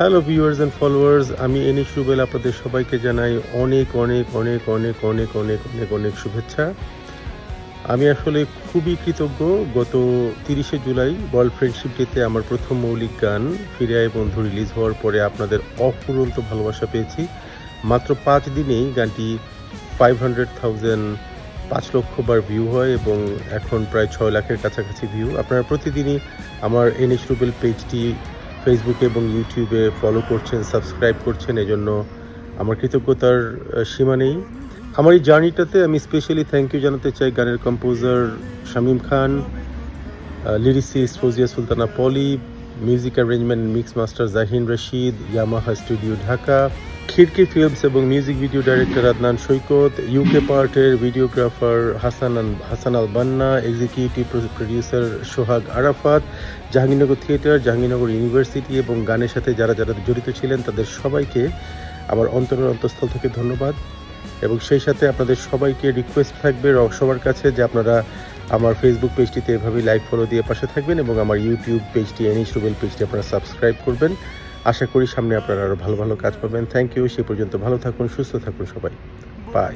Hello viewers and followers, আমি এনিশ রুবেল আপনাদের সবাইকে জানাই অনেক অনেক অনেক অনেক অনেক অনেক অনেক অনেক শুভেচ্ছা। আমি আসলে খুবই কৃতজ্ঞ। গত 30শে জুলাই ওয়ার্ল্ড ফ্রেন্ডশিপ ডেতে আমার প্রথম মৌলিক গান ফিরে আয় বন্ধু রিলিজ হওয়ার পরে আপনাদের অফুরন্ত ভালোবাসা পেয়েছি। মাত্র 5 দিনেই গানটি 500,000 5 লক্ষ বার ভিউ হয় এবং এখন প্রায় 6 লাখের কাছাকাছি ভিউ। আপনারা প্রতিদিনই আমার এনিশ রুবেল পেজটি ফেসবুকে এবং ইউটিউবে ফলো করছেন, সাবস্ক্রাইব করছেন, এজন্য আমার কৃতজ্ঞতার সীমা নেই। আমার এই জার্নিটাতে আমি স্পেশালি থ্যাংক ইউ জানাতে চাই গানের কম্পোজার শামীম খান, লিরিসিস্ট ফৌজিয়া সুলতানা পলি, music arrangement mix master Jahin Rashid, Yamaha studio Dhaka, খিড়কি ফিল্মস এবং মিউজিক ভিডিও ডাইরেক্টর আদনান সৈকত, ইউকে পার্টের ভিডিওগ্রাফার হাসান আল বান্না, এক্সিকিউটিভ প্রডিউসার সোহাগ আরাফাত, জাহাঙ্গীরনগর থিয়েটার, জাহাঙ্গীরনগর ইউনিভার্সিটি এবং গানের সাথে যারা যারা জড়িত ছিলেন তাদের সবাইকে আমার অন্তরের অন্তঃস্থল থেকে ধন্যবাদ। এবং সেই সাথে আপনাদের সবাইকে রিকোয়েস্ট থাকবে সবার কাছে যে আপনারা আমার ফেসবুক পেজটিতে এভাবেই লাইক ফলো দিয়ে পাশে থাকবেন এবং আমার ইউটিউব পেজটি এনিশ রুবেল পেজটি আপনারা সাবস্ক্রাইব করবেন। আশা করি সামনে আপনারা আরও ভালো ভালো কাজ পাবেন। Thank you. সে পর্যন্ত ভালো থাকুন, সুস্থ থাকুন সবাই। বাই।